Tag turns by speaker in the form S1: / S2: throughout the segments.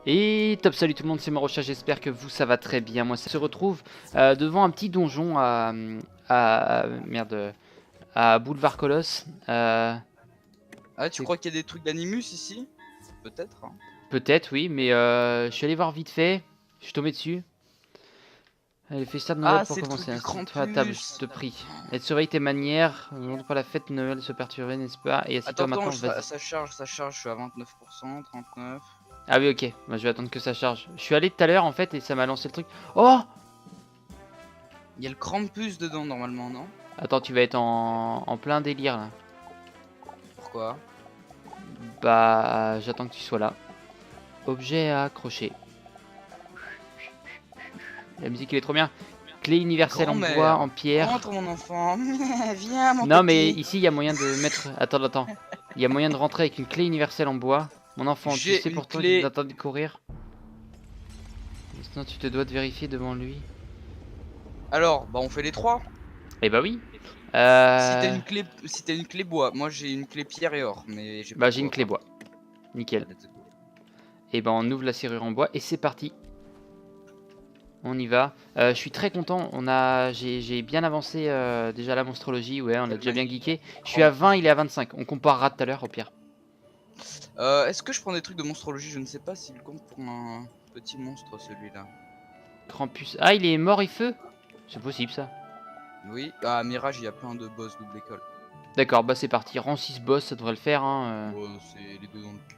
S1: Et top, salut tout le monde, c'est Marocha, j'espère que vous ça va très bien. Moi ça se retrouve devant un petit donjon merde, à Boulevard Colosse.
S2: Ah, tu
S1: C'est
S2: crois qu'il y a des trucs d'Animus ici? Peut-être, hein.
S1: peut-être oui, mais je suis allé voir vite fait, je suis tombé dessus. Les festins de Noël
S2: Ah,
S1: pour
S2: c'est le truc
S1: commencer,
S2: du
S1: installe-toi à table, je
S2: Krampus.
S1: te prie. Et surveille tes manières, ne montre pas la fête de Noël se perturber, n'est-ce pas? Et
S2: Attends,
S1: assieds-toi
S2: attends,
S1: maintenant, vas-y.
S2: ça charge, je suis à 29%, 39.
S1: Ah oui ok, moi je vais attendre que ça charge. Je suis allé tout à l'heure en fait et ça m'a lancé le truc. Oh!
S2: Il y a le Krampus dedans normalement, non?
S1: Attends, tu vas être en plein délire là.
S2: Pourquoi?
S1: Bah, j'attends que tu sois là. Objet à accrocher. La musique elle est trop bien. Clé universelle en bois, en
S2: Grand-mère,
S1: pierre.
S2: entre mon enfant, viens mon
S1: Non mais
S2: petit.
S1: ici il y a moyen de mettre... Attends, attends. Il y a moyen de rentrer avec une clé universelle en bois. Mon enfant, tu
S2: J'ai
S1: sais
S2: une
S1: pourtant qu'il
S2: clé.
S1: t'attend de courir. Sinon tu te dois de vérifier devant lui.
S2: Alors, bah on fait les trois.
S1: Eh bah oui.
S2: Si t'as une clé bois, moi j'ai une clé pierre et or, mais j'ai pas
S1: Bah
S2: de
S1: j'ai une
S2: bois
S1: clé
S2: par
S1: bois.
S2: contre.
S1: Nickel.
S2: Let's go.
S1: Et ben on ouvre la serrure en bois et c'est parti. On y va. Je suis très content. J'ai bien avancé déjà la monstrologie. Ouais, on a
S2: Quel
S1: déjà bien geeké.
S2: magnifique
S1: Je suis à 20,
S2: Krampus.
S1: il est à 25. On comparera tout à l'heure au pire.
S2: Est-ce que je prends des trucs de monstrologie? Je ne sais pas s'il compte pour un petit monstre celui-là.
S1: Krampus. Ah, il est mort et feu. C'est possible ça.
S2: Oui, à Mirage il y a plein de boss double école.
S1: D'accord, bah c'est parti. Rang 6 boss, ça devrait le faire. Hein.
S2: Oh, c'est les deux dans le cul,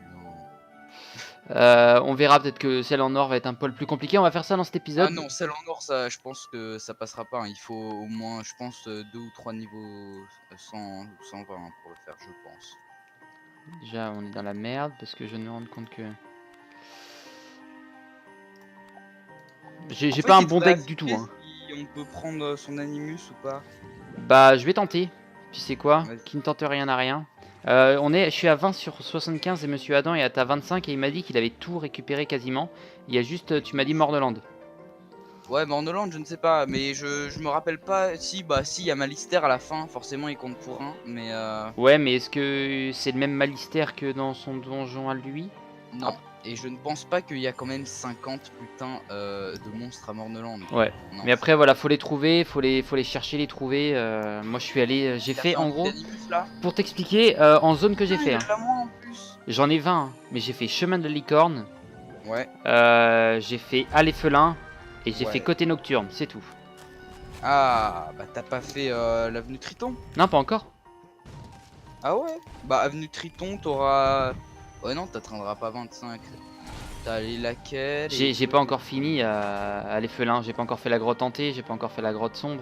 S2: hein.
S1: On verra peut-être que celle en or va être un poil plus compliqué. On va faire ça dans cet
S2: Ah
S1: épisode.
S2: non, celle en or, ça, je pense que ça passera pas, hein. Il faut au moins, je pense, 2 ou 3 niveaux 100 ou 120 hein, pour le faire, je pense.
S1: Déjà, on est dans la merde parce que je viens de me rendre compte que...
S2: En
S1: J'ai pas
S2: fait,
S1: un
S2: il
S1: bon
S2: devrait
S1: deck du tout.
S2: afficher
S1: Hein.
S2: si on peut prendre son Animus ou pas.
S1: Bah, je vais tenter. Tu sais quoi?
S2: Vas-y.
S1: Qui ne tente rien n'a rien. Je suis à 20 sur 75 et Monsieur Adam est à ta 25 et il m'a dit qu'il avait tout récupéré quasiment. Il y a juste, tu m'as dit Mordeland.
S2: Ouais, mais en Hollande, je ne sais pas, mais je me rappelle pas. Si, bah, si, il y a Malister à la fin, forcément, il compte pour un, mais
S1: Ouais, mais est-ce que c'est le même Malister que dans son donjon à lui?
S2: non. Et je ne pense pas qu'il y a quand même 50 putains de monstres à Morneland.
S1: Ouais.
S2: Non.
S1: Mais après, voilà, faut les trouver, faut les chercher, les trouver. Moi, je suis allé, j'ai
S2: T'as
S1: fait
S2: fait un
S1: en
S2: truc
S1: gros,
S2: d'Animus là?
S1: pour t'expliquer, en zone que j'ai
S2: Putain, il
S1: fait.
S2: y a
S1: Hein.
S2: de la moins en plus.
S1: J'en ai 20, hein, mais j'ai fait chemin de la licorne,
S2: Ouais,
S1: j'ai fait Allée-Felin et j'ai fait
S2: ouais.
S1: côté nocturne, c'est tout.
S2: Ah, bah t'as pas fait l'avenue Triton?
S1: Non, pas encore.
S2: Ah ouais? Bah avenue Triton, t'auras... Ouais non, t'atteindras pas 25. T'as les laquelle et
S1: J'ai
S2: tout
S1: pas
S2: et
S1: encore
S2: tout.
S1: fini à l'Effelin, j'ai pas encore fait la grotte hantée, j'ai pas encore fait la grotte sombre.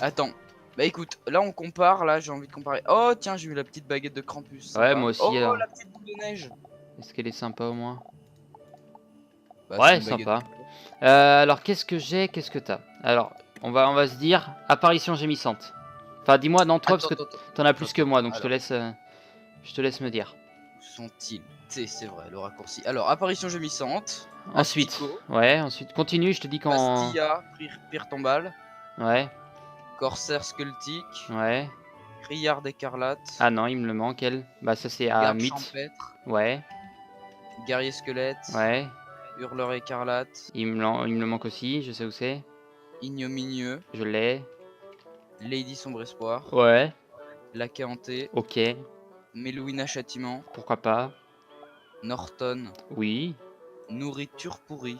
S2: Attends. Bah écoute, là on compare, là j'ai envie de comparer. Oh tiens, j'ai eu la petite baguette de Krampus,
S1: Ouais,
S2: sympa.
S1: moi
S2: Oh,
S1: aussi alors.
S2: la petite boule de neige.
S1: Est-ce qu'elle est sympa au moins?
S2: Bah c'est
S1: Ouais,
S2: une baguette
S1: sympa.
S2: de neige.
S1: Alors qu'est-ce que j'ai? Qu'est-ce que t'as? Alors, on va se dire apparition gémissante. Enfin, dis-moi dans toi parce
S2: Attends,
S1: que
S2: attends, attends.
S1: t'en as plus que moi, donc
S2: Alors,
S1: je te laisse me dire.
S2: où sont-ils? C'est vrai, le raccourci. Alors, apparition gémissante.
S1: Ensuite,
S2: Astico.
S1: ouais, ensuite continue, je te dis quand.
S2: Bastilla, Pire Tombale.
S1: Ouais,
S2: Corsaire Sculptique.
S1: ouais.
S2: Criard écarlate.
S1: Ah non, il me le manque elle. Bah ça c'est à
S2: Garde
S1: mythe.
S2: champêtre.
S1: Ouais,
S2: Guerrier squelette.
S1: ouais.
S2: Hurleur écarlate.
S1: Il me le manque aussi, je sais où c'est.
S2: Ignominieux.
S1: Je l'ai.
S2: Lady Sombre Espoir.
S1: Ouais,
S2: Laquais hanté.
S1: ok,
S2: Melouina Châtiment.
S1: pourquoi pas.
S2: Norton.
S1: Oui,
S2: Nourriture pourrie.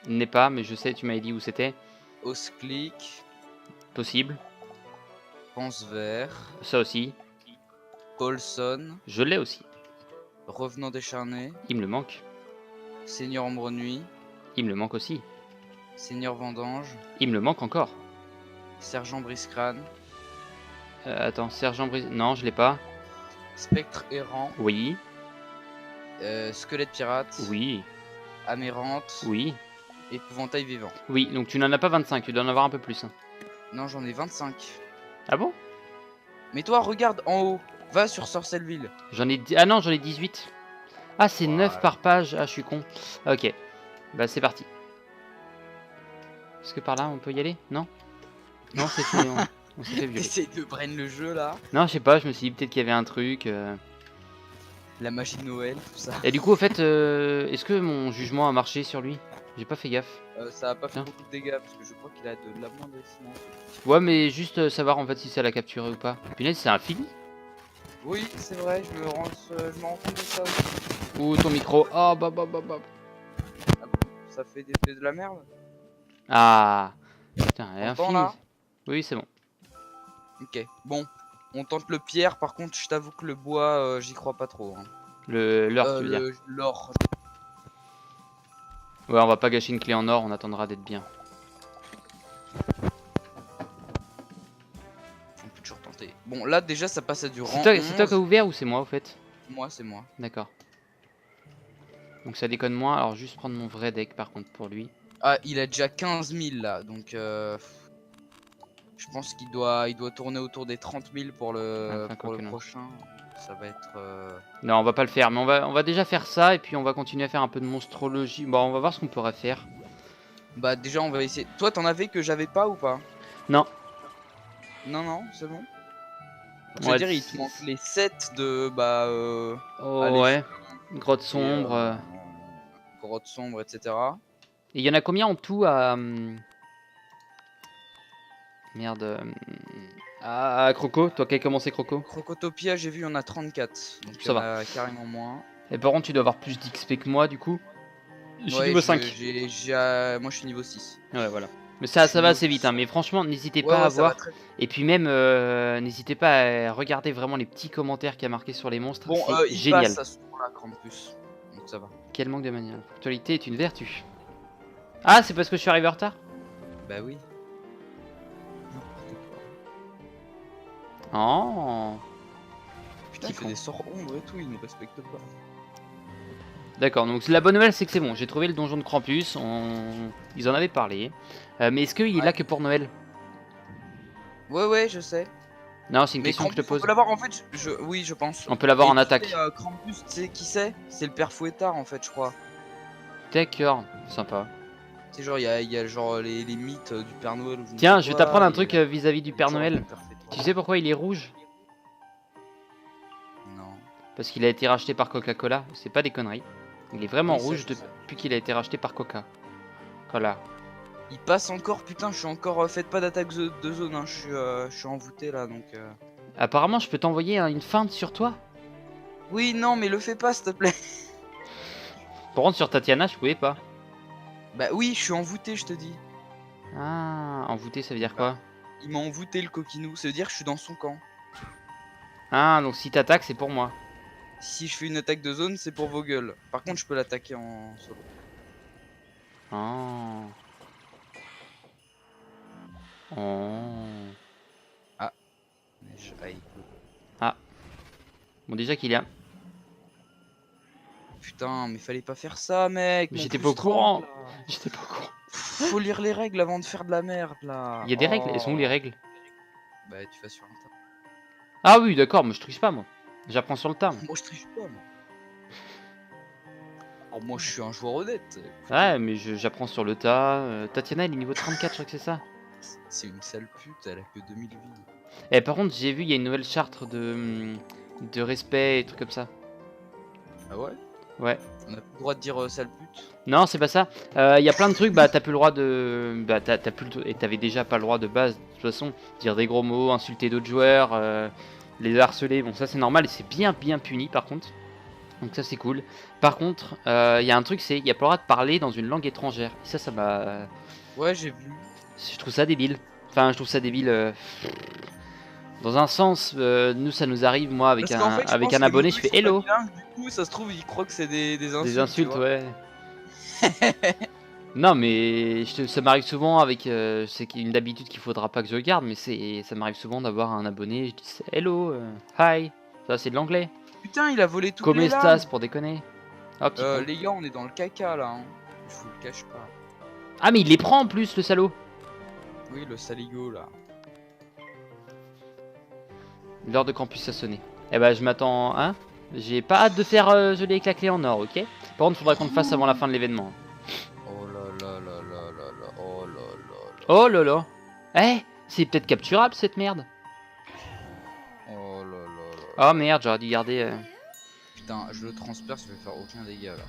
S1: il n'est pas, mais je sais, tu m'avais dit où c'était.
S2: Osclic.
S1: Possible.
S2: Pense vert.
S1: Ça aussi,
S2: Paulson.
S1: je l'ai aussi.
S2: Revenant décharné.
S1: Il me le manque.
S2: Seigneur Ombre Nuit.
S1: Il me le manque aussi.
S2: Seigneur Vendange.
S1: Il me le manque encore.
S2: Sergent Briscrane.
S1: Attends, Sergent Brise... Non, je l'ai pas.
S2: Spectre errant.
S1: Oui,
S2: Squelette pirate.
S1: oui,
S2: Amérante.
S1: oui.
S2: Épouvantail vivant.
S1: Oui, donc tu n'en as pas 25, tu dois en avoir un peu plus. Hein.
S2: Non, j'en ai 25.
S1: Ah bon?
S2: Mais toi, regarde en haut. Va sur Sorcelleville.
S1: Ah non, j'en ai 18. Ah, c'est 9
S2: Voilà.
S1: par page. Ah, je suis con. Ok, bah c'est parti. Est-ce que par là, on peut y aller? Non? Non, c'est fait, on s'est fait violer.
S2: T'essayes de brain le jeu là.
S1: Non, je sais pas, je me suis dit peut-être qu'il y avait un truc.
S2: La magie de Noël, tout ça.
S1: Et du coup, au fait, est-ce que mon jugement a marché sur lui? J'ai pas fait gaffe.
S2: Ça a pas fait
S1: Tiens.
S2: beaucoup de dégâts parce que je crois qu'il a de l'amoindrissement.
S1: Ouais, mais juste savoir en fait si ça l'a capturé ou pas. Punaise, c'est infini.
S2: Oui, c'est vrai, je me rends compte de ça aussi.
S1: Ou ton micro. Oh, bah, bah, bah, bah.
S2: Ah bon, ça fait de la merde.
S1: Ah. Putain, elle est
S2: T'entends
S1: infinie.
S2: là?
S1: Oui, c'est bon.
S2: Ok, bon. On tente le pierre, par contre, je t'avoue que le bois, j'y crois pas trop. Hein.
S1: L'or, tu veux dire.
S2: L'or.
S1: Ouais, on va pas gâcher une clé en or, on attendra d'être bien.
S2: On peut toujours tenter. Bon, là, déjà, ça passe à du rang
S1: C'est toi qui as
S2: 11.
S1: ouvert ou c'est moi au fait?
S2: Moi, c'est moi.
S1: D'accord. Donc ça déconne moins. Alors juste prendre mon vrai deck par contre pour lui.
S2: Ah, il a déjà 15 000 là, donc je pense qu'il doit tourner autour des 30 000 pour le,
S1: Enfin,
S2: pour le
S1: quoique non.
S2: prochain. Ça va être...
S1: Non, on va pas le faire, mais on va déjà faire ça et puis on va continuer à faire un peu de monstrologie. Bon, on va voir ce qu'on pourrait faire.
S2: Bah déjà, on va essayer. Toi, t'en avais que j'avais pas ou pas?
S1: Non.
S2: Non, non, c'est bon. Je veux
S1: Ouais,
S2: dire, il te manque les 7 de... Bah...
S1: oh,
S2: allez,
S1: ouais. Grotte
S2: et,
S1: sombre.
S2: grotte sombre, etc.
S1: Et il y en a combien en tout à... Merde. À Croco, toi qui as commencé Croco.
S2: Crocotopia, j'ai vu, on a 34. Donc
S1: Ça
S2: il y en
S1: va.
S2: a carrément moins.
S1: Et par contre, tu dois avoir plus d'XP que moi du coup. Je suis
S2: Ouais,
S1: niveau 5.
S2: moi je suis niveau 6.
S1: Ouais, voilà. Mais
S2: Je
S1: ça
S2: suis
S1: va
S2: niveau
S1: assez vite,
S2: 6.
S1: hein. Mais franchement, n'hésitez
S2: Ouais,
S1: pas à
S2: ouais, ça va
S1: voir.
S2: très vite.
S1: Et puis même, n'hésitez pas à regarder vraiment les petits commentaires qu'il y a marqués sur les monstres.
S2: Bon,
S1: C'est
S2: il
S1: génial.
S2: passe à ce moment-là, Krampus. Donc ça va.
S1: Quel manque de manière. La ponctualité est une vertu. Ah, c'est parce que je suis arrivé en retard?
S2: Bah oui. N'importe quoi.
S1: Oh.
S2: Putain, il fait des sorts ombres et tout, il nous respecte pas.
S1: D'accord, donc la bonne nouvelle c'est que c'est bon, j'ai trouvé le donjon de Krampus, ils en avaient parlé. Mais est-ce qu'il est là que pour Noël?
S2: Ouais, ouais, je sais.
S1: Non, c'est une
S2: Mais
S1: question que je te
S2: Krampus, on
S1: pose.
S2: peut l'avoir en fait, oui, je pense.
S1: On peut l'avoir
S2: Et
S1: en
S2: tu
S1: attaque.
S2: sais, Krampus, tu sais qui c'est? C'est le père Fouettard en fait, je crois.
S1: D'accord, sympa.
S2: C'est genre, il y a genre les mythes du Père Noël. Ou je ne
S1: Tiens,
S2: sais
S1: je vais
S2: quoi,
S1: t'apprendre un
S2: et,
S1: truc vis-à-vis du Père
S2: genre,
S1: Noël.
S2: le père Fouettard.
S1: Tu sais pourquoi il est rouge?
S2: Non.
S1: Parce qu'il a été racheté par Coca-Cola, c'est pas des conneries. Il est vraiment
S2: Oui, ça,
S1: rouge
S2: je sais.
S1: depuis qu'il a été racheté par Coca. Voilà.
S2: Il passe encore, putain, je suis encore. Faites pas d'attaque de zone, hein. Je suis envoûté là donc.
S1: Apparemment, je peux t'envoyer une feinte sur toi.
S2: Oui, non, mais le fais pas, s'il te plaît.
S1: Par contre, sur Tatiana, je pouvais pas.
S2: Bah oui, je suis envoûté, je te dis.
S1: Ah, envoûté, ça veut dire quoi?
S2: Il m'a envoûté le coquinou, ça veut dire que je suis dans son camp.
S1: Ah, donc si t'attaques, c'est pour moi.
S2: Si je fais une attaque de zone, c'est pour vos gueules. Par contre, je peux l'attaquer en solo.
S1: Oh. Oh. Ah. Bon, déjà qu'il y a.
S2: Putain, mais fallait pas faire ça, mec.
S1: Mais
S2: mon
S1: j'étais
S2: plus
S1: pas au courant.
S2: 30, là.
S1: J'étais pas au courant.
S2: Faut lire les règles avant de faire de la merde là.
S1: Il y a des règles, elles sont où les règles?
S2: Bah, tu vas sur Internet.
S1: Ah oui, d'accord, mais je triche pas moi. J'apprends sur le tas.
S2: Moi, je triche pas, moi. Alors, moi, je suis un joueur honnête.
S1: Ouais, mais j'apprends sur le tas. Tatiana, elle est niveau 34, je crois que c'est ça.
S2: C'est une sale pute, elle a que 2000 vies.
S1: Et par contre, j'ai vu, il y a une nouvelle charte de respect et trucs comme ça.
S2: Ah ouais?
S1: Ouais.
S2: On a plus le droit de dire sale pute.
S1: Non, c'est pas ça. Il y a plein de trucs, bah t'as plus le droit de. Bah t'as plus et t'avais déjà pas le droit de base, de toute façon. Dire des gros mots, insulter d'autres joueurs, les harceler. Bon, ça c'est normal et c'est bien puni par contre. Donc ça c'est cool. Par contre, il y a un truc, c'est il y a pas le droit de parler dans une langue étrangère. Et ça m'a.
S2: Ouais, j'ai vu.
S1: Je trouve ça débile. Enfin, je trouve ça débile. Dans un sens, nous ça nous arrive, moi avec
S2: Parce qu'en fait,
S1: avec
S2: pense
S1: un
S2: que
S1: abonné,
S2: nos
S1: je
S2: deux
S1: fais
S2: sont pas
S1: hello.
S2: bilingues, du coup, ça se trouve, il croit que c'est des insultes.
S1: Des
S2: tu
S1: insultes,
S2: vois.
S1: ouais. Non, mais ça m'arrive souvent avec. C'est une d'habitude qu'il faudra pas que je garde, mais ça m'arrive souvent d'avoir un abonné. Je dis hello, hi. Ça, c'est de l'anglais.
S2: Putain, il a volé toutes
S1: Comme
S2: les
S1: estas
S2: lames.
S1: pour déconner. Hop, petit con.
S2: Les gars, on est dans le caca là. Hein. Je vous le cache pas.
S1: Ah, mais il les prend en plus, le salaud.
S2: Oui, le saligo là.
S1: L'heure de campus a sonné. Eh ben, je m'attends. Hein? J'ai pas hâte de faire geler avec la clé en or, ok? Par contre, faudra qu'on le fasse avant la fin de l'événement.
S2: Oh là là là là là là. Oh là là là.
S1: Oh là là. Eh, c'est peut-être capturable cette merde.
S2: Oh là là là.
S1: Oh merde, j'aurais dû garder.
S2: putain, je le transperce, je vais faire aucun dégât là.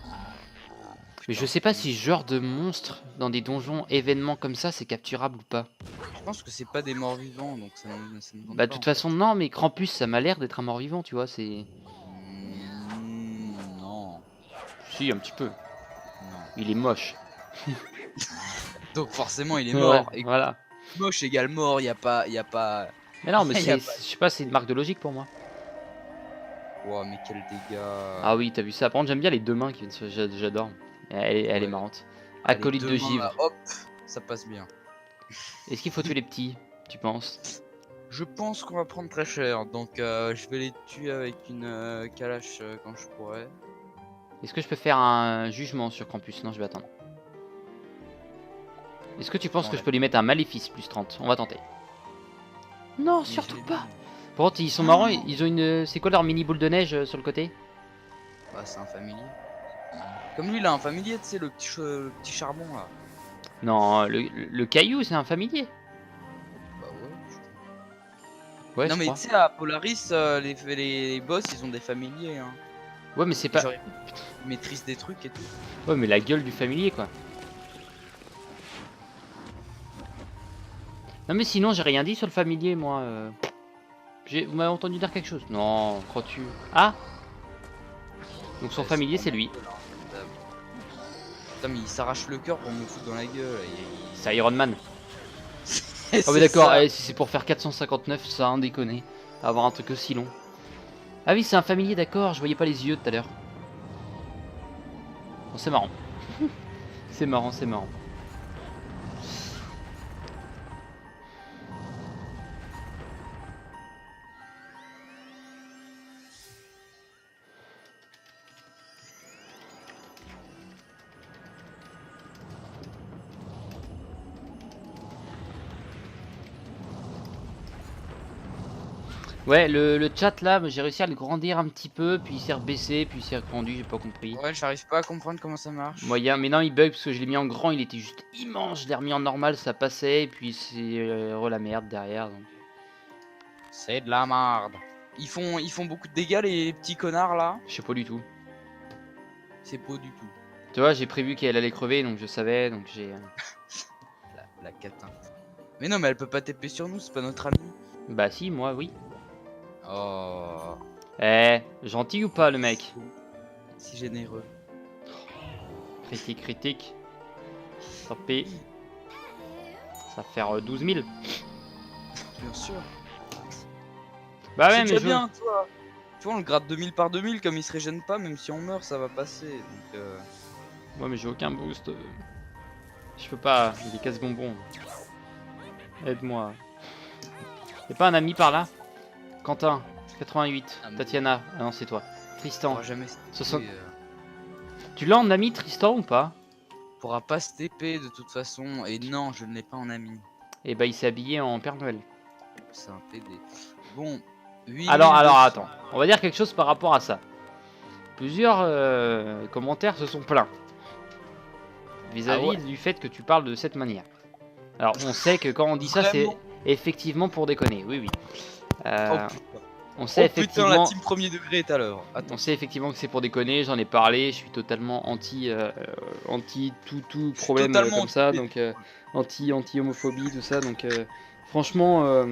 S1: Mais je sais pas si ce genre de monstre dans des donjons événements comme ça c'est capturable ou pas.
S2: Je pense que c'est pas des morts vivants donc ça me tente
S1: Bah de
S2: pas,
S1: toute
S2: en fait.
S1: façon non, mais Krampus ça m'a l'air d'être un mort-vivant, tu vois, c'est...
S2: Non,
S1: Si, un petit peu.
S2: non.
S1: Il est moche.
S2: Donc forcément il est
S1: Ouais,
S2: mort. Et
S1: voilà.
S2: moche égale mort, y a pas.
S1: Mais non, mais
S2: Y a
S1: je sais pas, c'est une marque de logique pour moi.
S2: Wow, mais quel dégât.
S1: Ah oui, t'as vu ça. Par contre, j'aime bien les deux mains qui viennent j'adore. Elle est
S2: Ouais.
S1: marrante.
S2: Ah, les
S1: Acolyte
S2: deux
S1: de
S2: mains, là,
S1: givre.
S2: hop, ça passe bien.
S1: Est-ce qu'il faut tuer les petits, tu penses?
S2: Je pense qu'on va prendre très cher, donc je vais les tuer avec une calache quand je pourrai.
S1: Est-ce que je peux faire un jugement sur Krampus? Non, je vais attendre. Est-ce que tu penses
S2: Bon,
S1: que je
S2: là,
S1: peux lui mettre un maléfice plus 30? On va tenter. Non,
S2: mais
S1: surtout
S2: je l'ai
S1: pas.
S2: dit.
S1: Par contre, ils sont marrants, ils ont une... C'est quoi leur mini boule de neige sur le côté?
S2: Bah, c'est un familier. Comme lui, il a un familier, tu sais, le petit charbon là.
S1: Non, le caillou, c'est un familier.
S2: Bah ouais.
S1: Ouais,
S2: Non
S1: je
S2: mais
S1: crois.
S2: tu sais, à Polaris, les boss, ils ont des familiers. Hein.
S1: Ouais, mais c'est
S2: Et
S1: pas...
S2: genre, ils maîtrisent des trucs et tout.
S1: Ouais, mais la gueule du familier, quoi. Non, mais sinon, j'ai rien dit sur le familier, moi. Vous m'avez entendu dire quelque chose? Non, crois-tu... Ah! Donc son
S2: Ouais,
S1: familier, c'est
S2: pas
S1: lui.
S2: mal, hein. Putain, mais il s'arrache le cœur pour me foutre dans la gueule.
S1: C'est Iron Man. Ah
S2: C'est
S1: oui, d'accord,
S2: ça.
S1: si c'est pour faire 459, ça a un déconné. Avoir un truc aussi long. Ah oui, c'est un familier, d'accord, je voyais pas les yeux tout à l'heure. Bon, c'est marrant. C'est marrant, c'est marrant. Ouais, le chat là, j'ai réussi à le grandir un petit peu, puis il s'est rebaissé, puis il s'est regrandi, j'ai pas compris.
S2: Ouais, j'arrive pas à comprendre comment ça marche.
S1: Moyen, mais non, il bug parce que je l'ai mis en grand, il était juste immense. Je l'ai remis en normal, ça passait, et puis c'est la merde derrière. Donc.
S2: C'est de la merde. Ils font beaucoup de dégâts les petits connards là.
S1: Je sais pas du tout.
S2: C'est pas du tout.
S1: Tu vois, j'ai prévu qu'elle allait crever, donc je savais, donc j'ai.
S2: La catin. Mais non, mais elle peut pas TP sur nous, c'est pas notre ami.
S1: Bah si, moi oui.
S2: Oh.
S1: Eh, gentil ou pas le mec?
S2: Si généreux.
S1: Critique, critique. Tant pis. Ça va faire 12 000.
S2: Bien sûr.
S1: Bah ouais,
S2: C'est
S1: mais
S2: déjà
S1: je...
S2: bien, toi. Tu vois, on le gratte 2000 par 2000, comme il se régène pas, même si on meurt, ça va passer. Donc,
S1: Ouais, mais j'ai aucun boost. Je peux pas, il est casse-bonbon. Aide-moi. Y'a pas un ami par là? Quentin, 88.
S2: Ah, mais-
S1: Tatiana, ah non, c'est toi.
S2: on
S1: Tristan.
S2: pourra jamais se
S1: 60.
S2: TP,
S1: Tu l'as en ami, Tristan, ou pas?
S2: pourra pas se TP de toute façon. Et non, je ne l'ai pas en ami.
S1: Et bah, il s'est habillé en Père Noël.
S2: C'est un PD. Bon, 8
S1: Alors, attends. On va dire quelque chose par rapport à ça. Plusieurs commentaires se sont plaints vis-à-vis
S2: Ah ouais.
S1: du fait que tu parles de cette manière. Alors, on sait que quand on dit ça, c'est
S2: Vraiment.
S1: effectivement pour déconner. Oui, oui.
S2: Oh putain.
S1: On sait
S2: Oh putain,
S1: effectivement.
S2: la team premier degré est à l'heure. Attends.
S1: On sait effectivement que c'est pour déconner. J'en ai parlé. Je suis totalement anti tout problème
S2: totalement
S1: comme ça.
S2: anti-
S1: Donc anti homophobie tout ça. Donc franchement,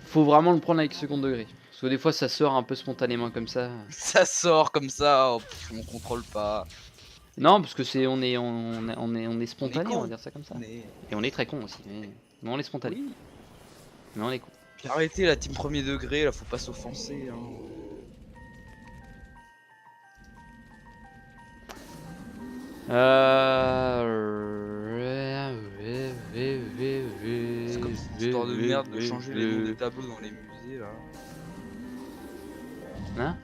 S1: faut vraiment le prendre avec second degré. Parce que des fois, ça sort un peu spontanément comme ça.
S2: Ça sort comme ça, oh, on contrôle pas.
S1: Non, parce que on est spontané, on
S2: con.
S1: va dire ça comme ça.
S2: Mais...
S1: Et on est très con aussi. Mais on est spontané.
S2: Oui.
S1: Mais on est con.
S2: Puis arrêtez la team premier degré, là, faut pas s'offenser. Hein. C'est comme cette histoire de merde de changer les noms des tableaux dans les musées là.
S1: Hein?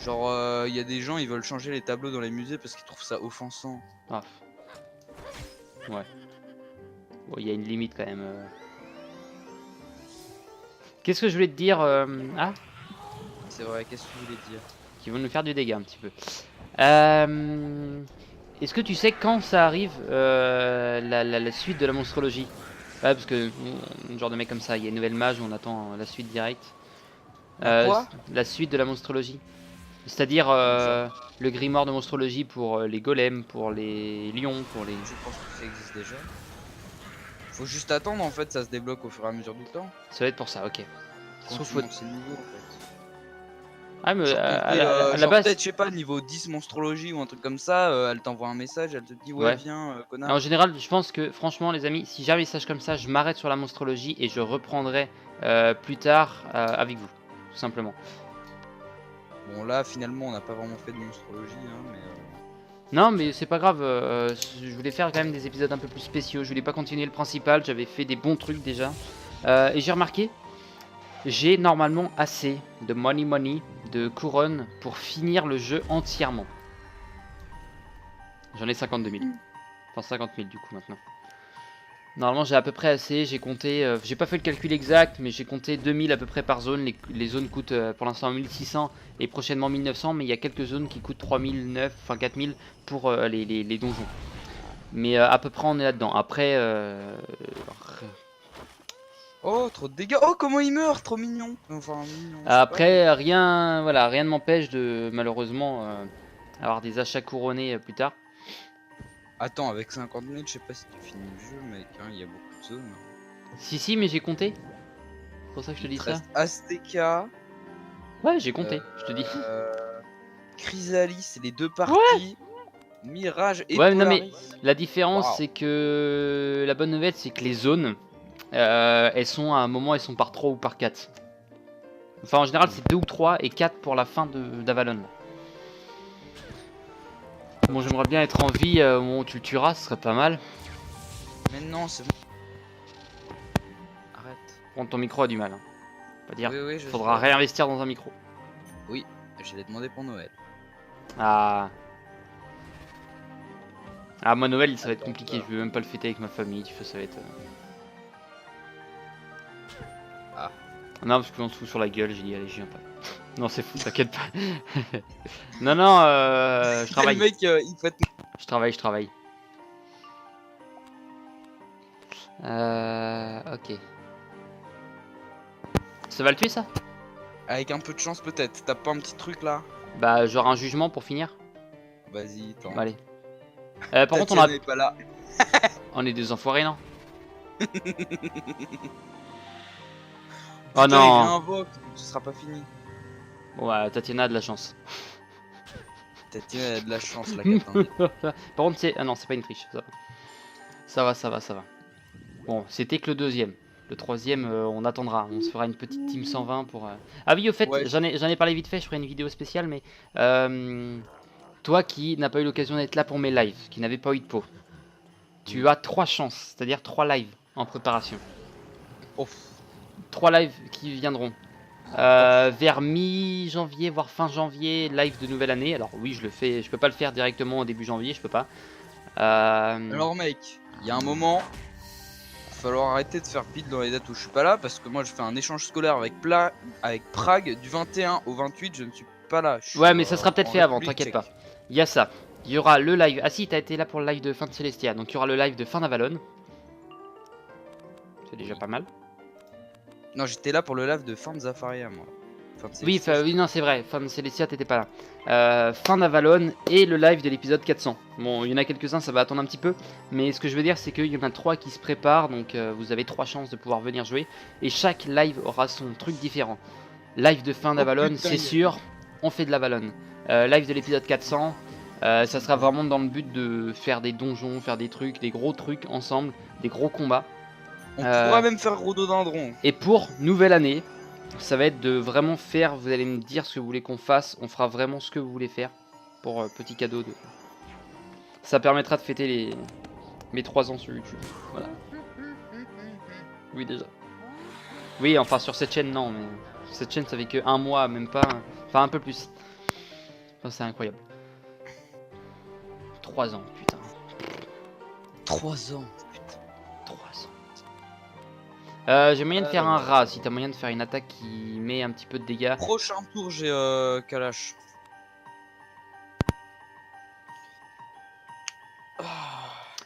S2: Genre, y a des gens, ils veulent changer les tableaux dans les musées parce qu'ils trouvent ça offensant.
S1: Ah. Ouais. Bon, il y a une limite quand même. Qu'est-ce que je voulais te dire Ah,
S2: C'est vrai, qu'est-ce que tu voulais dire?
S1: qui vont nous faire du dégât un petit peu. Est-ce que tu sais quand ça arrive la suite de la monstrologie? Ouais, parce que genre de mec comme ça, il y a une nouvelle mage, on attend la suite directe.
S2: Quoi?
S1: La suite de la monstrologie. C'est-à-dire le grimoire de monstrologie pour les golems, pour les lions, pour les...
S2: Je pense que ça existe déjà. Faut juste attendre en fait, ça se débloque au fur et à mesure du temps.
S1: Ça va être pour ça, ok.
S2: Quand
S1: Sauf
S2: tu montes, c'est nouveau en fait.
S1: Ah, mais
S2: Genre,
S1: à la
S2: genre
S1: base...
S2: peut-être, je sais pas, niveau 10 monstrologie ou un truc comme ça, elle t'envoie un message, elle te dit ouais,
S1: Ouais.
S2: viens,
S1: En
S2: connard.
S1: général, je pense que franchement, les amis, si j'ai un message comme ça, je m'arrête sur la monstrologie et je reprendrai plus tard avec vous, tout simplement.
S2: Bon, là, finalement, on n'a pas vraiment fait de monstrologie, hein, mais.
S1: Non, mais c'est pas grave, je voulais faire quand même des épisodes un peu plus spéciaux, je voulais pas continuer le principal, j'avais fait des bons trucs déjà. Et j'ai remarqué, j'ai normalement assez de money, de couronnes pour finir le jeu entièrement. J'en ai 52 000. Enfin 50 000 du coup maintenant. Normalement j'ai à peu près assez, j'ai compté, j'ai pas fait le calcul exact, mais j'ai compté 2000 à peu près par zone. Les zones coûtent pour l'instant 1600 et prochainement 1900, mais il y a quelques zones qui coûtent 3009, enfin 4000 pour les donjons. Mais à peu près on est là-dedans. Après,
S2: Oh, trop de dégâts! Oh, comment il meurt! Trop mignon! Enfin, mignon, je sais pas.
S1: après rien, voilà, rien ne m'empêche de malheureusement avoir des achats couronnés plus tard.
S2: Attends, avec 50 000, je sais pas si tu finis le jeu, mec, hein, il y a beaucoup de zones.
S1: Si, mais j'ai compté. C'est pour ça que je te dis ça.
S2: Reste Azteca,
S1: Ouais, j'ai compté, je te dis.
S2: Chrysalis, les deux parties, Mirage et
S1: Ouais, non mais
S2: Polaris.
S1: la différence
S2: Waouh.
S1: c'est que la bonne nouvelle c'est que les zones, elles sont à un moment, elles sont par 3 ou par 4. Enfin en général c'est 2 ou 3 et 4 pour la fin d'Avalon. Bon, j'aimerais bien être en vie au moment où tu le tueras, ce serait pas mal.
S2: Mais non, c'est bon. Arrête.
S1: Bon, ton micro a du mal, hein. Pas dire.
S2: Oui, oui, je
S1: Faudra
S2: sais.
S1: réinvestir dans un micro.
S2: Oui, je l'ai demandé pour Noël.
S1: Ah. Ah, moi Noël ça va être
S2: Attends,
S1: compliqué, je vais même pas le fêter avec ma famille, tu fais ça va être...
S2: Ah.
S1: Non, parce que l'on se fout sur la gueule, j'ai dit allez, je viens pas. Non, c'est fou, t'inquiète pas. Non, non, je travaille.
S2: Le mec, il fait.
S1: Je travaille. Ok. Ça va le tuer ça?
S2: Avec un peu de chance, peut-être. T'as pas un petit truc là?
S1: Bah, genre un jugement pour finir?
S2: Vas-y, tente.
S1: Bah, allez. Par contre,
S2: Tatiana est pas là.
S1: on est des enfoirés, non? Oh
S2: Putain, il
S1: non!
S2: réinvoque, ce sera pas fini.
S1: Ouais, Tatiana a de la chance.
S2: Tatiana a de la chance, la catin.
S1: Par contre, c'est. Ah non, c'est pas une triche, ça va. Ça va. Bon, c'était que le deuxième. Le troisième, on attendra. On se fera une petite team 120 pour. Ah oui, au fait,
S2: Ouais.
S1: j'en ai parlé vite fait. Je ferai une vidéo spéciale, mais toi qui n'as pas eu l'occasion d'être là pour mes lives, qui n'avais pas eu de pot, tu as 3 chances, c'est-à-dire 3 lives en préparation.
S2: Oh.
S1: 3 lives qui viendront. Vers mi-janvier, voire fin janvier, live de nouvelle année. Alors oui, je le fais, je peux pas le faire directement au début janvier, je peux pas.
S2: Alors mec, il y a un moment, il va falloir arrêter de faire pile dans les dates où je suis pas là, parce que moi je fais un échange scolaire avec Prague du 21 au 28, je ne suis pas là. Je suis,
S1: Ouais, mais ça sera peut-être
S2: en
S1: fait avant,
S2: République
S1: t'inquiète
S2: tchèque.
S1: pas. Il y a ça. Il y aura le live. Ah si, t'as été là pour le live de fin de Celestia, donc il y aura le live de fin d'Avalon. C'est déjà pas mal.
S2: Non, j'étais là pour le live de fin de Zafaria, moi. Fin de
S1: Oui,
S2: Célestia,
S1: oui, non, c'est vrai. Fin de Celestia, t'étais pas là. Fin d'Avalon et le live de l'épisode 400. Bon, il y en a quelques-uns, ça va attendre un petit peu. Mais ce que je veux dire, c'est qu'il y en a 3 qui se préparent. Donc vous avez 3 chances de pouvoir venir jouer. Et chaque live aura son truc différent. Live de fin d'Avalon,
S2: putain,
S1: c'est sûr, on fait de l'Avalon. Live de l'épisode 400, ça sera vraiment dans le but de faire des donjons, faire des trucs, des gros trucs ensemble, des gros combats.
S2: On pourra même faire rhododendron.
S1: Et pour nouvelle année, ça va être de vraiment faire, vous allez me dire ce que vous voulez qu'on fasse, on fera vraiment ce que vous voulez faire pour petit cadeau. Ça permettra de fêter mes 3 ans sur YouTube. Voilà. Oui déjà. Oui, enfin sur cette chaîne non, mais cette chaîne ça fait que 1 mois, même pas, enfin un peu plus. Enfin, c'est incroyable. 3 ans, putain.
S2: 3 ans.
S1: 3 ans. J'ai moyen de faire un rat, si t'as moyen de faire une attaque qui met un petit peu de dégâts.
S2: Prochain tour, j'ai Kalash.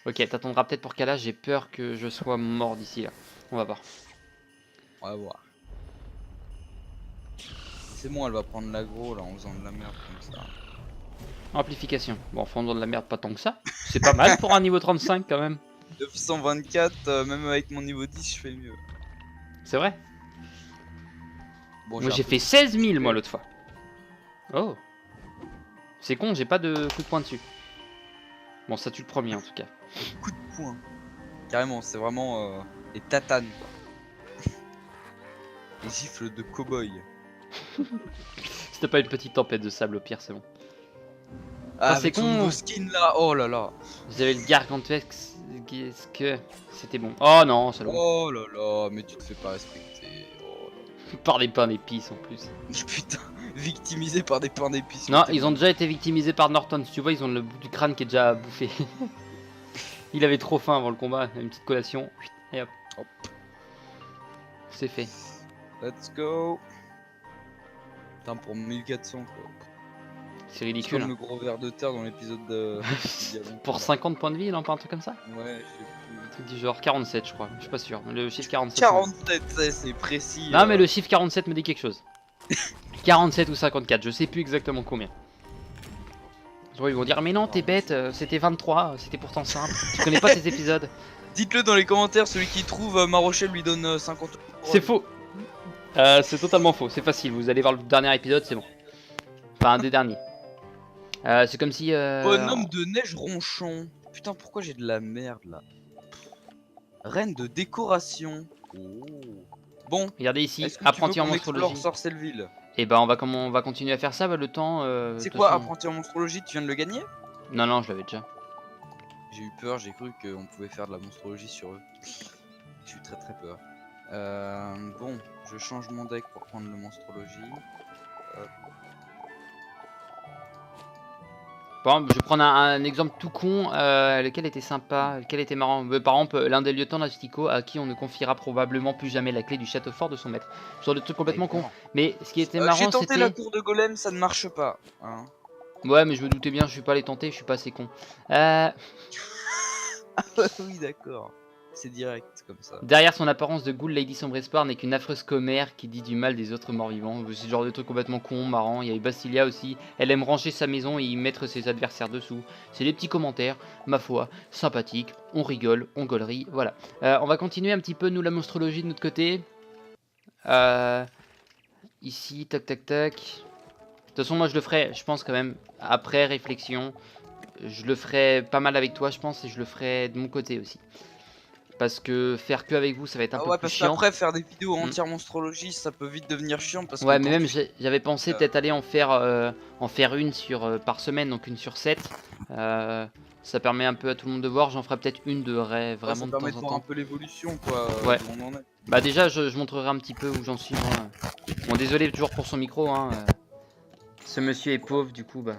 S1: Ok, t'attendras peut-être pour Kalash, j'ai peur que je sois mort d'ici là. On va voir.
S2: On va voir. C'est bon, elle va prendre l'aggro là en faisant de la merde comme ça.
S1: Amplification. Bon, fondant de la merde, pas tant que ça. C'est pas mal pour un niveau 35 quand même.
S2: 924, même avec mon niveau 10, je fais mieux.
S1: C'est vrai.
S2: Bon,
S1: Moi j'ai fait 16 000 moi l'autre fois. Oh. C'est con, j'ai pas de coup de poing dessus. Bon, ça tue le premier en tout cas.
S2: Coup de poing. Carrément, c'est vraiment des tatanes quoi. Les gifles de cow-boy.
S1: Si t'as pas une petite tempête de sable au pire, c'est bon.
S2: Ah,
S1: c'est
S2: avec son
S1: con.
S2: nouveau skin là, oh là là.
S1: Vous avez le Gargantuesque. Est-ce que c'était bon? Oh non, c'est long.
S2: Oh là là, mais tu te fais pas respecter. Oh là
S1: Par des pains d'épices en plus.
S2: là. Putain, victimisé par des pains d'épices.
S1: Non, ils ont déjà été victimisés par Norton. Tu vois, ils ont le bout du crâne qui est déjà bouffé. Il avait trop faim avant le combat. Une petite collation. Et hop.
S2: Hop.
S1: C'est fait.
S2: Let's go. Putain, pour 1400 quoi.
S1: C'est
S2: C'est
S1: ridicule.
S2: comme le gros ver de terre dans l'épisode de.
S1: Pour 50 points de vie, non, pas un truc comme ça?
S2: Ouais, je sais plus.
S1: Du genre 47, je crois. Je suis pas sûr. Le chiffre 47.
S2: 47, c'est précis.
S1: Non, mais le chiffre 47 me dit quelque chose. 47 ou 54, je sais plus exactement combien. Ils vont dire, mais non, t'es bête, c'était 23, c'était pourtant simple. Tu connais pas ces épisodes?
S2: Dites-le dans les commentaires, celui qui trouve Ma Rochelle lui donne 50 euros.
S1: C'est faux. C'est totalement faux, c'est facile. Vous allez voir le dernier épisode, c'est bon. Enfin, un des derniers. C'est comme si.
S2: Bonhomme de neige ronchon. Putain, pourquoi j'ai de la merde là? Reine de décoration. Oh. Bon,
S1: regardez ici,
S2: est-ce que
S1: apprenti
S2: tu
S1: en
S2: veux qu'on explore
S1: monstrologie.
S2: Sorcelleville?
S1: Et ben, on va continuer à faire ça, le temps.
S2: C'est
S1: de
S2: quoi,
S1: toute façon-
S2: apprenti en monstrologie? Tu viens de le gagner?
S1: Non, non, je l'avais déjà.
S2: J'ai eu peur, j'ai cru qu'on pouvait faire de la monstrologie sur eux. J'ai eu très très peur. Bon, je change mon deck pour prendre le monstrologie. Hop.
S1: Bon, je vais prendre un exemple tout con, lequel était sympa, lequel était marrant. Par exemple, l'un des lieutenants d'Astico à qui on ne confiera probablement plus jamais la clé du château fort de son maître. Ce genre de truc complètement con. Mais ce qui était marrant,
S2: J'ai tenté la
S1: c'était.
S2: cour de golem, ça ne marche pas. Hein.
S1: Ouais, mais je me doutais bien, je suis pas allé tenter, je suis pas assez con.
S2: Oui, d'accord. C'est direct comme ça.
S1: Derrière son apparence de ghoul, Lady Sombre Espoir n'est qu'une affreuse commère qui dit du mal des autres morts-vivants. C'est ce genre de truc complètement con, marrant. Il y a eu Bastilia aussi. Elle aime ranger sa maison et y mettre ses adversaires dessous. C'est des petits commentaires, ma foi, sympathiques. On rigole, on gaulerie, voilà. On va continuer un petit peu, nous, la monstrologie de notre côté. Ici, tac, tac, tac. De toute façon, moi, je le ferai, je pense, quand même, après réflexion. Je le ferai pas mal avec toi, je pense, et je le ferai de mon côté aussi. Parce que faire que avec vous, ça va être un peu
S2: Ouais,
S1: plus
S2: parce
S1: chiant.
S2: qu'après, faire des vidéos entières monstrologie, ça peut vite devenir chiant. Parce
S1: Ouais,
S2: que
S1: mais
S2: quand
S1: même
S2: tu-
S1: j'avais pensé peut-être aller en faire une par semaine, donc une sur 7. Ça permet un peu à tout le monde de voir. J'en ferai peut-être une de
S2: Ouais,
S1: vraiment
S2: ça
S1: de
S2: permet
S1: temps
S2: de
S1: en
S2: voir un
S1: temps.
S2: peu l'évolution, quoi.
S1: Ouais.
S2: Où on en est.
S1: Bah déjà, je montrerai un petit peu où j'en suis moi. Bon, désolé toujours pour son micro. Hein. Ce monsieur est pauvre, du coup, bah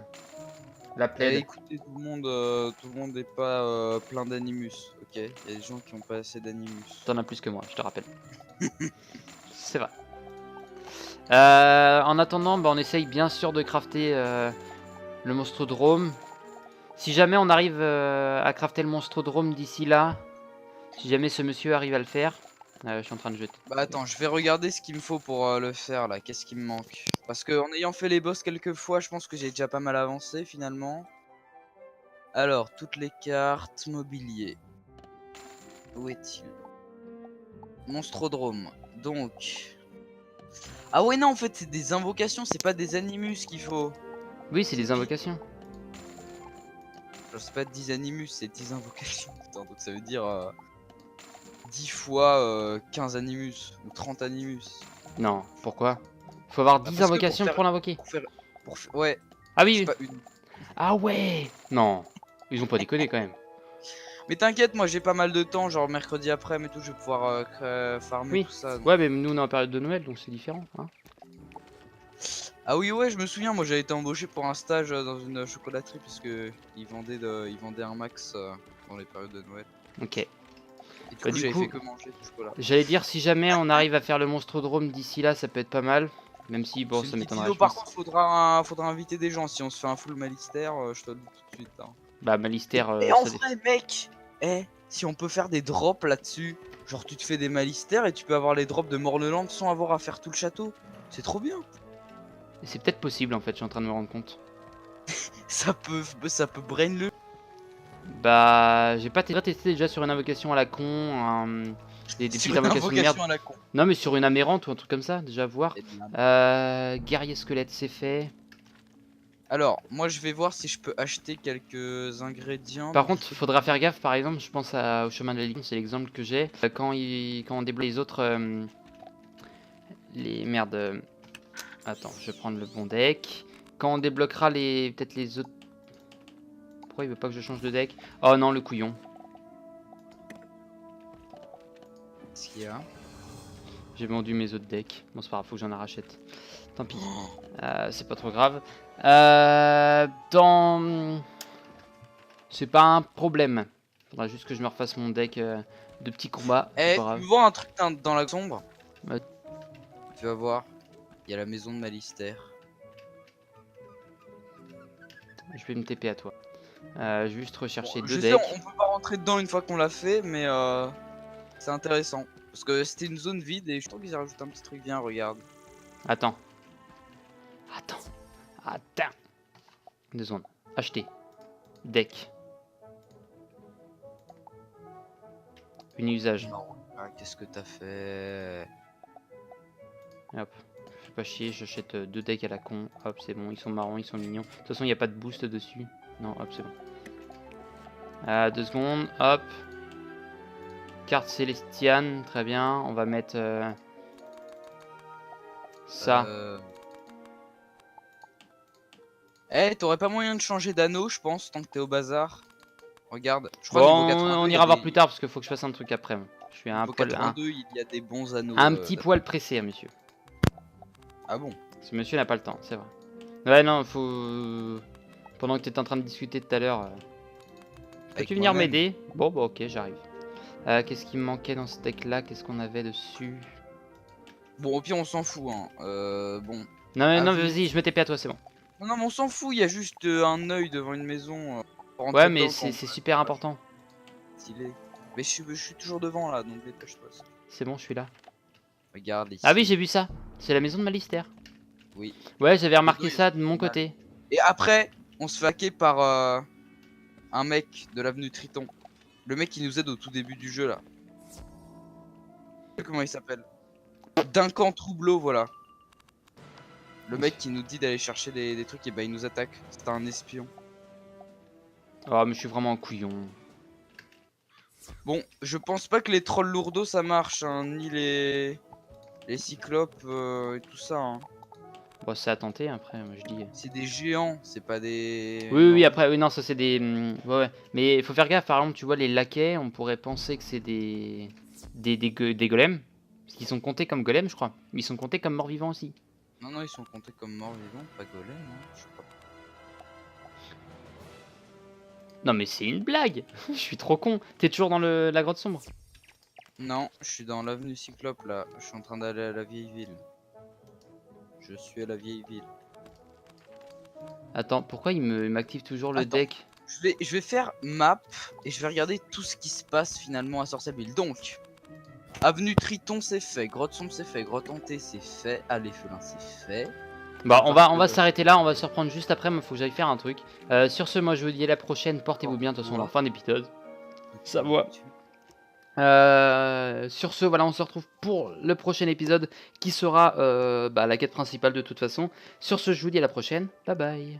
S1: la plaide.
S2: Écoutez, tout le monde n'est pas plein d'animus, ok? Il y a des gens qui ont pas assez d'animus.
S1: T'en as plus que moi, je te rappelle. C'est vrai. En attendant, bah, on essaye bien sûr de crafter le monstrodrome. Si jamais on arrive à crafter le monstrodrome d'ici là, si jamais ce monsieur arrive à le faire, je suis en train de jeter.
S2: Bah attends, je vais regarder ce qu'il me faut pour le faire là, qu'est-ce qui me manque. Parce que en ayant fait les boss quelques fois, je pense que j'ai déjà pas mal avancé finalement. Alors, toutes les cartes, mobilier. Où est-il? Monstrodrome. Donc... Ah ouais non, en fait c'est des invocations, c'est pas des animus qu'il faut.
S1: Oui, c'est des invocations.
S2: Genre c'est pas 10 animus, c'est 10 invocations. Putain, donc ça veut dire 10 fois 15 animus ou 30 animus.
S1: Non, pourquoi? Faut avoir
S2: Bah,
S1: 10
S2: parce que
S1: invocations pour l'invoquer.
S2: Ouais,
S1: Ah
S2: c'est
S1: oui,
S2: pas une.
S1: ah ouais. Non, ils ont pas déconné quand même.
S2: Mais t'inquiète, moi j'ai pas mal de temps, genre mercredi après, mais tout, je vais pouvoir farmer
S1: Oui.
S2: tout ça.
S1: Ouais, mais nous on est en période de Noël, donc c'est différent. Hein.
S2: Ah oui, ouais, je me souviens, moi j'avais été embauché pour un stage dans une chocolaterie parce que ils vendaient un max dans les périodes de Noël.
S1: Ok.
S2: Et du
S1: Bah,
S2: coup,
S1: du
S2: j'avais
S1: coup,
S2: fait que manger du chocolat.
S1: J'allais dire, si jamais on arrive à faire le monstrodrome d'ici là, ça peut être pas mal. Même si, bon,
S2: C'est
S1: ça
S2: une petite
S1: m'étonnerait,
S2: vidéo,
S1: je
S2: par
S1: pense.
S2: contre, faudra inviter des gens. Si on se fait un full Malister, je te le dis tout de suite. Hein.
S1: Bah, Malister,
S2: Et en
S1: ça
S2: vrai, mec, si on peut faire des drops là-dessus, genre tu te fais des Malister et tu peux avoir les drops de Morneland sans avoir à faire tout le château, c'est trop bien.
S1: Et c'est peut-être possible en fait, je suis en train de me rendre compte.
S2: Ça peut brain le.
S1: Bah, j'ai pas testé déjà sur une invocation à la con, des
S2: Sur
S1: petites
S2: une
S1: invocations de merde.
S2: invocation à la con.
S1: Non, mais sur une amérante ou un truc comme ça, déjà voir.
S2: Et de la-
S1: Guerrier squelette, c'est fait.
S2: Alors, moi je vais voir si je peux acheter quelques ingrédients.
S1: Par
S2: dans
S1: contre,
S2: ce
S1: il
S2: truc.
S1: faudra faire gaffe, par exemple, je pense au chemin de la Ligue, c'est l'exemple que j'ai. Quand on débloque les autres. Les. Merde. Attends, je vais prendre le bon deck. Quand on débloquera peut-être les autres. Pourquoi il veut pas que je change de deck? Oh non, le couillon.
S2: Qu'est-ce qu'il y a?
S1: J'ai vendu mes autres decks. Bon, c'est pas grave, faut que j'en rachète. Tant pis. C'est pas trop grave. C'est pas un problème. Faudra juste que je me refasse mon deck de petits combats. C'est
S2: Eh,
S1: pas
S2: tu
S1: grave.
S2: vois un truc dans la sombre?
S1: Ouais.
S2: Tu vas voir. Il y a la maison de Malister.
S1: Je vais me TP à toi. Je vais juste rechercher
S2: Bon,
S1: deux
S2: je sais,
S1: decks.
S2: on peut pas rentrer dedans une fois qu'on l'a fait, mais c'est intéressant. Parce que c'était une zone vide et je trouve qu'ils ont rajouté un petit truc. Viens, regarde.
S1: Attends. Attends. 2 secondes. Acheter. Deck. Usage.
S2: Non. Ah, qu'est-ce que t'as fait?
S1: Hop. Fais pas chier, j'achète 2 decks à la con. Hop, c'est bon, ils sont marrons, ils sont mignons. De toute façon, il n'y a pas de boost dessus. Non, hop, c'est bon. 2 secondes, hop. Carte Célestiane, très bien. On va mettre ça.
S2: Eh, t'aurais pas moyen de changer d'anneau, je pense, tant que t'es au bazar. Regarde, je crois
S1: Bon,
S2: niveau 82,
S1: on
S2: il y a
S1: ira voir
S2: des-
S1: plus tard parce qu'il faut que je fasse un truc après. Moi. Je suis un
S2: niveau
S1: poil,
S2: 82, il y a des bons anneaux.
S1: un petit poil pressé, hein, monsieur.
S2: Ah bon?
S1: Ce monsieur n'a pas le temps, c'est vrai. Ouais, non, faut. Pendant que tu étais en train de discuter tout à l'heure,
S2: Avec
S1: peux-tu venir
S2: moi-même.
S1: m'aider? Bon, bah, ok, j'arrive. Qu'est-ce qui me manquait dans ce deck là? Qu'est-ce qu'on avait dessus?
S2: Bon, au pire, on s'en fout, hein. Bon.
S1: Non, mais non,
S2: Avenue-
S1: vas-y, je me TP à toi, c'est bon.
S2: Non, non, mais on s'en fout, il y a juste un œil devant une maison. Pour rentrer
S1: Ouais, mais
S2: dedans
S1: c'est
S2: quand
S1: super important.
S2: stylé. Mais je suis toujours devant là, donc dépêche-toi.
S1: C'est bon, je suis là.
S2: Regarde ici.
S1: Ah oui, j'ai vu ça. C'est la maison de Malister.
S2: Oui.
S1: Ouais, j'avais remarqué
S2: dos,
S1: ça de
S2: il est
S1: mon
S2: pas mal.
S1: côté.
S2: Et après, on se fait hacker par un mec de l'avenue Triton. Le mec qui nous aide au tout début du jeu là. Comment il s'appelle? Duncan Troubleau, voilà. Le mec qui nous dit d'aller chercher des trucs et bah il nous attaque. C'est un espion.
S1: Oh, mais je suis vraiment un couillon.
S2: Bon, je pense pas que les trolls lourdeaux ça marche, hein, ni les cyclopes et tout ça. Hein.
S1: Bon, c'est à tenter après, moi je dis.
S2: C'est des géants, c'est pas des.
S1: Oui, oui, après, oui, non, ça c'est des. Ouais, ouais. Mais il faut faire gaffe, par exemple, tu vois, les laquais, on pourrait penser que c'est des golems. Parce qu'ils sont comptés comme golems, je crois. Ils sont comptés comme morts-vivants aussi.
S2: Non, non, ils sont comptés comme morts vivants, pas golems, hein, je crois.
S1: Non, mais c'est une blague. Je suis trop con. T'es toujours dans la grotte sombre.
S2: Non, je suis dans l'avenue Cyclope là. Je suis en train d'aller à la vieille ville. Je suis à la vieille ville.
S1: Attends, pourquoi il m'active toujours le
S2: Attends.
S1: deck?
S2: Je vais faire map et je vais regarder tout ce qui se passe finalement à Sorcièrville. Donc, avenue Triton c'est fait, grotte sombre c'est fait, grotte hantée c'est fait, allez Felin c'est fait.
S1: Bah, on va s'arrêter là, on va se reprendre juste après, mais faut que j'aille faire un truc. Sur ce, moi je vous dis à la prochaine, portez-vous bien, de toute façon, on est en fin d'épisode. Ça va. Sur ce, voilà, on se retrouve pour le prochain épisode qui sera la quête principale de toute façon. Sur ce, je vous dis à la prochaine. Bye bye.